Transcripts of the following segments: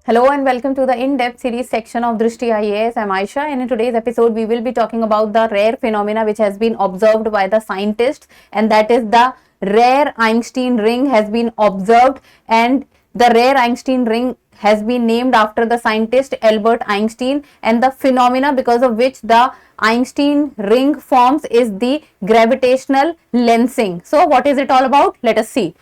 Hello and welcome to the in-depth series section of Drishti IAS. I'm Aisha, and in today's episode we will be talking about the rare phenomena which has been observed by the scientists, and that is the rare Einstein ring has been observed, and the rare Einstein ring has been named after the scientist Albert Einstein, and the phenomena because of which the Einstein ring forms is the gravitational lensing. So what is it all about? Let us see.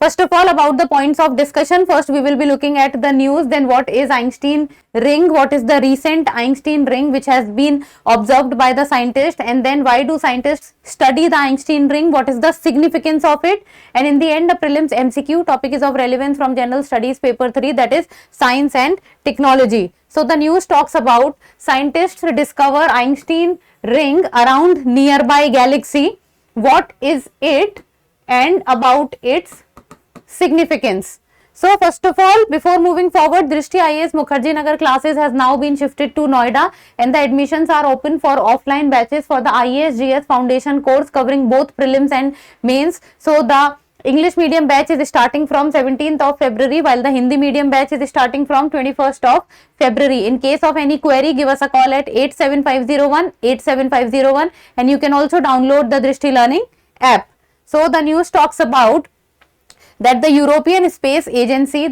First of all, about the points of discussion. First, we will be looking at the news. Then, what is Einstein ring? What is the recent Einstein ring which has been observed by the scientists? And then, why do scientists study the Einstein ring? What is the significance of it? And in the end, the prelims MCQ topic is of relevance from General Studies paper 3, that is Science and Technology. So, the news talks about scientists discover Einstein ring around nearby galaxy. What is it and about its significance? So first of all, before moving forward, Drishti IAS Mukherjee Nagar classes has now been shifted to Noida, and the admissions are open for offline batches for the IAS GS foundation course covering both prelims and mains. So the English medium batch is starting from 17th of February, while the Hindi medium batch is starting from 21st of February. In case of any query, give us a call at 87501 and you can also download the Drishti Learning app. So the news talks about that the European Space Agency's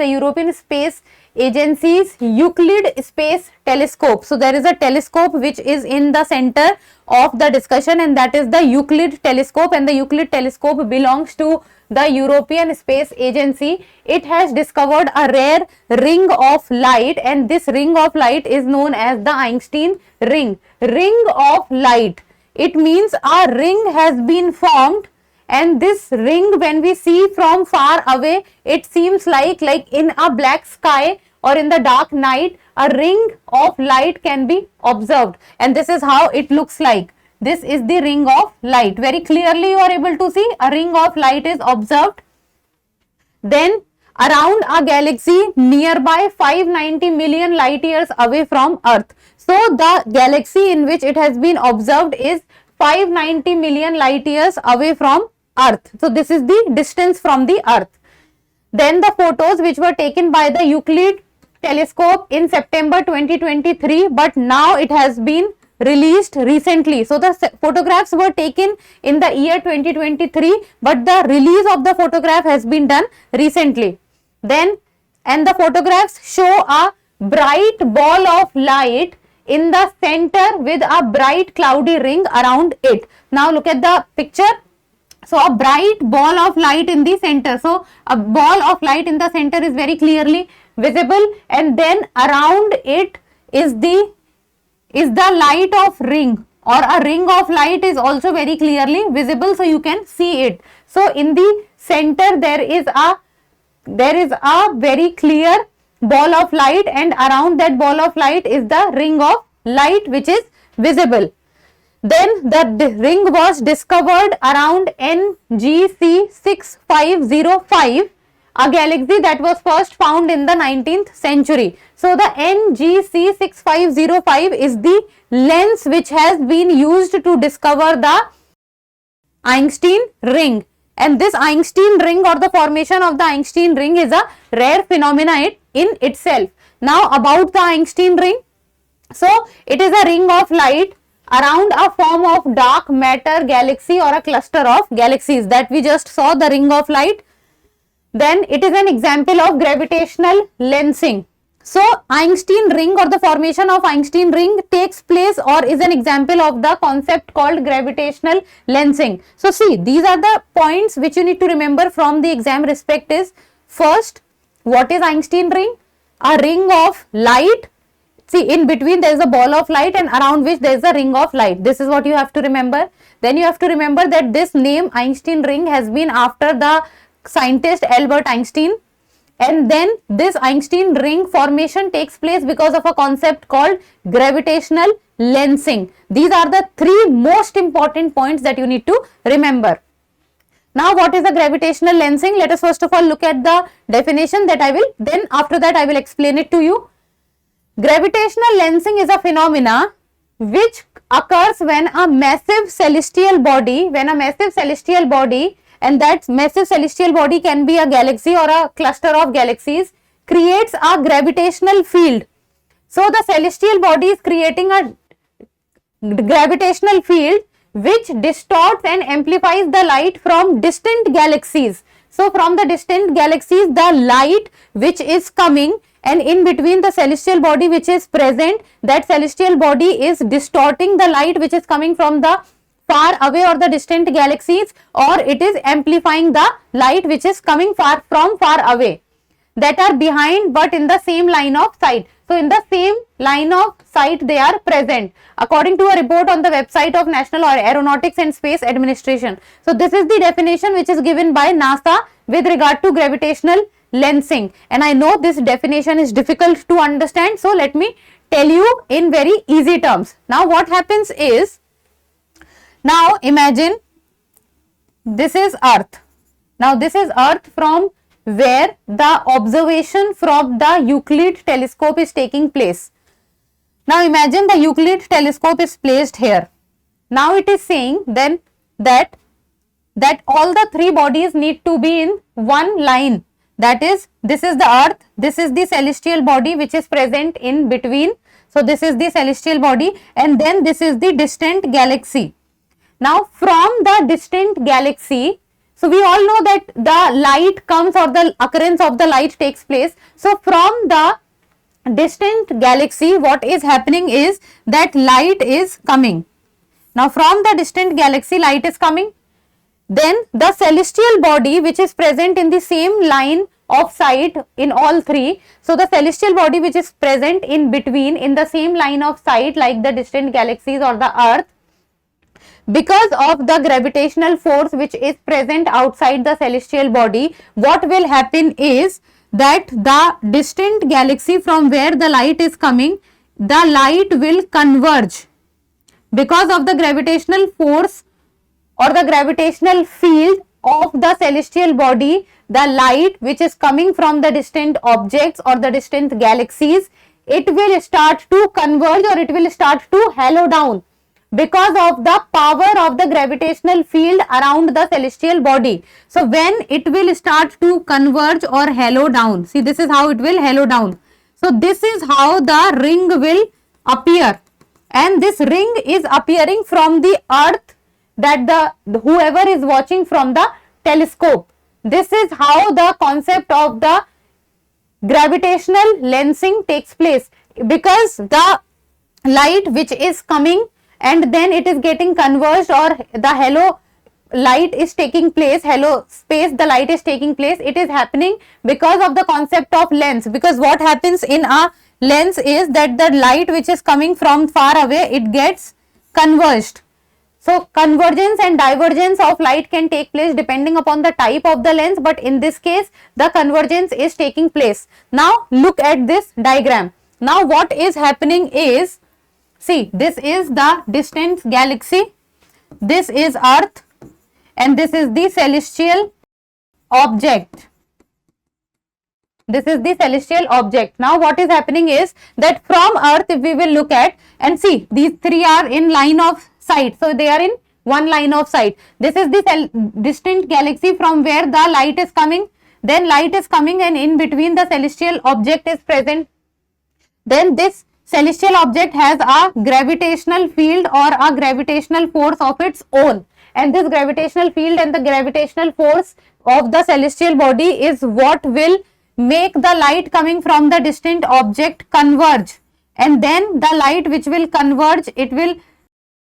Euclid Space Telescope. So there is a telescope which is in the center of the discussion, and that is the Euclid Telescope, and the Euclid Telescope belongs to the European Space Agency. It has discovered a rare ring of light, and this ring of light is known as the Einstein ring. Ring of light. It means a ring has been formed, and this ring, when we see from far away, it seems like in a black sky or in the dark night, a ring of light can be observed, and this is how it looks like. This is the ring of light. Very clearly you are able to see a ring of light is observed. Then around a galaxy nearby 590 million light years away from Earth. So the galaxy in which it has been observed is 590 million light years away from Earth. So this is the distance from the Earth. Then the photos which were taken by the Euclid Telescope in September 2023, but now it has been released recently. So the photographs were taken in the year 2023, but the release of the photograph has been done recently. Then, and the photographs show a bright ball of light in the center with a bright cloudy ring around it. Now look at the picture. So a bright ball of light in the center. So a ball of light in the center is very clearly visible, and then around it is the light of ring, or a ring of light is also very clearly visible, so you can see it. So in the center there is a very clear ball of light, and around that ball of light is the ring of light which is visible. Then the ring was discovered around NGC 6505, a galaxy that was first found in the 19th century. So the NGC 6505 is the lens which has been used to discover the Einstein ring. And this Einstein ring, or the formation of the Einstein ring, is a rare phenomenon in itself. Now about the Einstein ring. So it is a ring of light around a form of dark matter galaxy or a cluster of galaxies that we just saw, the ring of light. Then it is an example of gravitational lensing. So Einstein ring, or the formation of Einstein ring, takes place or is an example of the concept called gravitational lensing. So see, these are the points which you need to remember from the exam respect is: first, what is Einstein ring? A ring of light. See, in between there is a ball of light, and around which there is a ring of light. This is what you have to remember. Then you have to remember that this name Einstein ring has been after the scientist Albert Einstein, and then this Einstein ring formation takes place because of a concept called gravitational lensing. These are the three most important points that you need to remember. Now what is the gravitational lensing? Let us first of all look at the definition that I will, then after that I will explain it to you. Gravitational lensing is a phenomena which occurs when a massive celestial body, and that massive celestial body can be a galaxy or a cluster of galaxies, creates a gravitational field. So the celestial body is creating a gravitational field which distorts and amplifies the light from distant galaxies. So from the distant galaxies, the light which is coming, and in between the celestial body which is present, that celestial body is distorting the light which is coming from the far away or the distant galaxies, or it is amplifying the light which is coming from far away, that are behind but in the same line of sight. So in the same line of sight they are present, according to a report on the website of National Aeronautics and Space Administration. So this is the definition which is given by NASA with regard to gravitational lensing, and I know this definition is difficult to understand, so let me tell you in very easy terms. Now what happens is, now imagine this is Earth. Now this is Earth from where the observation from the Euclid telescope is taking place. Now imagine the Euclid telescope is placed here. Now it is saying then that all the three bodies need to be in one line. That is, this is the Earth, this is the celestial body which is present in between. So this is the celestial body, and then this is the distant galaxy. Now from the distant galaxy, so we all know that the light comes, or the occurrence of the light takes place. So from the distant galaxy, what is happening is that light is coming. Now from the distant galaxy, light is coming. Then the celestial body which is present in the same line of sight in all three. So the celestial body which is present in between in the same line of sight like the distant galaxies or the Earth, because of the gravitational force which is present outside the celestial body, what will happen is that the distant galaxy from where the light is coming, the light will converge. Because of the gravitational force or the gravitational field of the celestial body, the light which is coming from the distant objects or the distant galaxies, it will start to converge, or it will start to halo down, because of the power of the gravitational field around the celestial body. So when it will start to converge or halo down, see this is how it will halo down. So this is how the ring will appear, and this ring is appearing from the Earth, that the whoever is watching from the telescope. This is how the concept of the gravitational lensing takes place, because the light which is coming and then it is getting converged, or the halo light is taking place, halo space the light is taking place, it is happening because of the concept of lens. Because what happens in a lens is that the light which is coming from far away, it gets converged. So convergence and divergence of light can take place depending upon the type of the lens, but in this case the convergence is taking place. Now look at this diagram. Now what is happening is, see, this is the distant galaxy, this is Earth, and this is the celestial object. This is the celestial object. Now what is happening is that from Earth, if we will look at and see, these three are in line of sight. So they are in one line of sight. This is the distant galaxy from where the light is coming. Then light is coming, and in between the celestial object is present. Then this celestial object has a gravitational field or a gravitational force of its own, and this gravitational field and the gravitational force of the celestial body is what will make the light coming from the distant object converge, and then the light which will converge, it will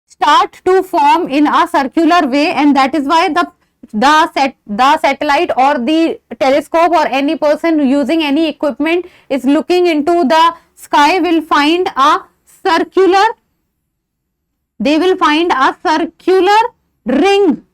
start to form in a circular way, and that is why the satellite or the telescope or any person using any equipment is looking into the sky will find a circular, they will find a circular ring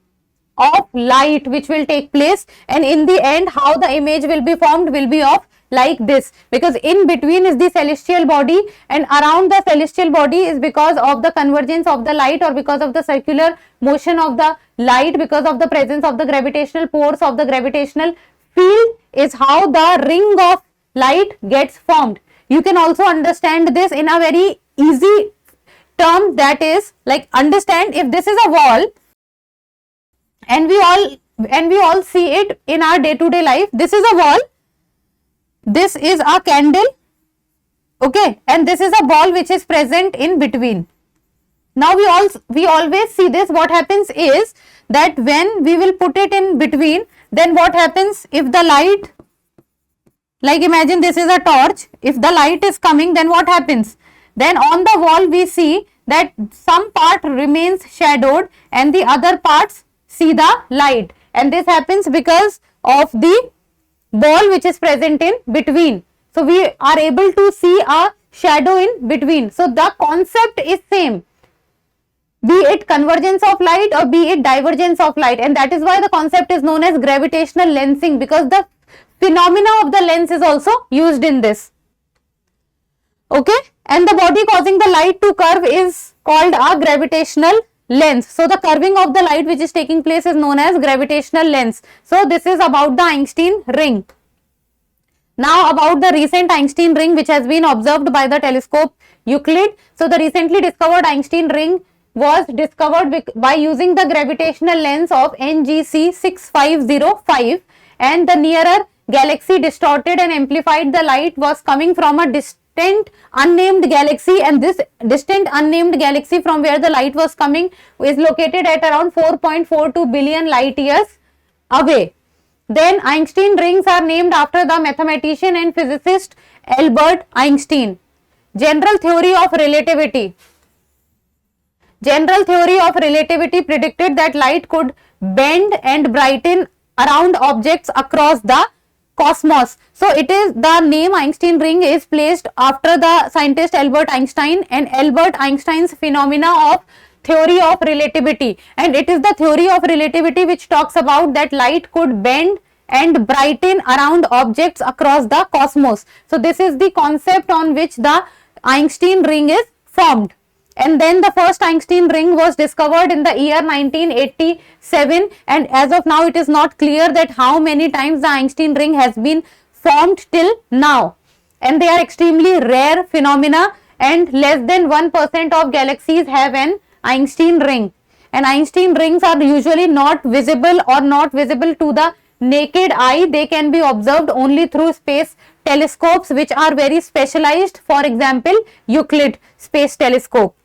of light which will take place, and in the end how the image will be formed will be of like this, because in between is the celestial body and around the celestial body is because of the convergence of the light or because of the circular motion of the light, because of the presence of the gravitational force of the gravitational field is how the ring of light gets formed. You can also understand this in a very easy term, that is like, understand, if this is a wall and we all see it in our day-to-day life, this is a wall, this is a candle, okay, and this is a ball which is present in between. Now we always see this. What happens is that when we will put it in between, then what happens, if the light, like imagine this is a torch, if the light is coming, then what happens? Then on the wall we see that some part remains shadowed and the other parts see the light, and this happens because of the ball which is present in between. So we are able to see a shadow in between. So the concept is same, be it convergence of light or be it divergence of light, and that is why the concept is known as gravitational lensing, because the phenomena of the lens is also used in this. Okay, and the body causing the light to curve is called a gravitational lens. So the curving of the light which is taking place is known as gravitational lens. So this is about the Einstein ring. Now about the recent Einstein ring which has been observed by the telescope Euclid. So the recently discovered Einstein ring was discovered by using the gravitational lens of NGC 6505, and the nearer galaxy distorted and amplified the light was coming from a distant unnamed galaxy, and this distant unnamed galaxy from where the light was coming is located at around 4.42 billion light years away. Then Einstein rings are named after the mathematician and physicist Albert Einstein. General theory of relativity. General theory of relativity predicted that light could bend and brighten around objects across the cosmos. So it is, the name Einstein ring is placed after the scientist Albert Einstein and Albert Einstein's phenomena of theory of relativity, and it is the theory of relativity which talks about that light could bend and brighten around objects across the cosmos. So this is the concept on which the Einstein ring is formed. And then the first Einstein ring was discovered in the year 1987, and as of now it is not clear that how many times the Einstein ring has been formed till now, and they are extremely rare phenomena, and less than 1% of galaxies have an Einstein ring, and Einstein rings are usually not visible or not visible to the naked eye. They can be observed only through space telescopes which are very specialized, for example Euclid Space Telescope.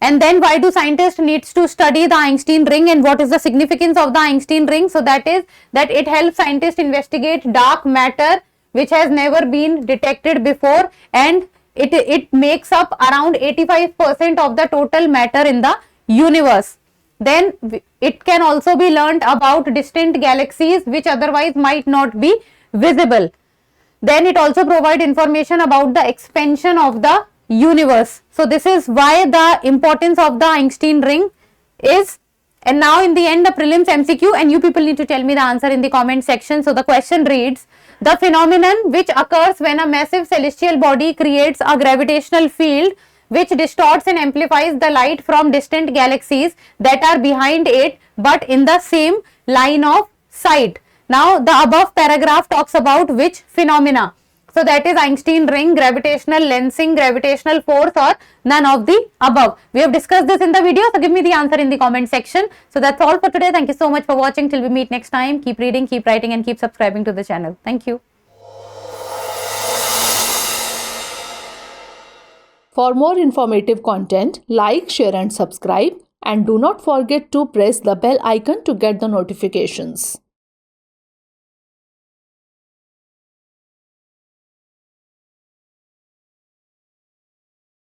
And then why do scientists needs to study the Einstein ring, and what is the significance of the Einstein ring? So that is that it helps scientists investigate dark matter which has never been detected before, and it makes up around 85% of the total matter in the universe. Then it can also be learnt about distant galaxies which otherwise might not be visible. Then it also provides information about the expansion of the universe. So this is why the importance of the Einstein ring is. And now in the end, the prelims MCQ, and you people need to tell me the answer in the comment section. So the question reads, the phenomenon which occurs when a massive celestial body creates a gravitational field which distorts and amplifies the light from distant galaxies that are behind it but in the same line of sight. Now the above paragraph talks about which phenomena? So that is Einstein ring, gravitational lensing, gravitational force, or none of the above. We have discussed this in the video, so give me the answer in the comment section. So that's all for today. Thank you so much for watching. Till we meet next time, keep reading, keep writing, and keep subscribing to the channel. Thank you. For more informative content, like, share and subscribe, and do not forget to press the bell icon to get the notifications.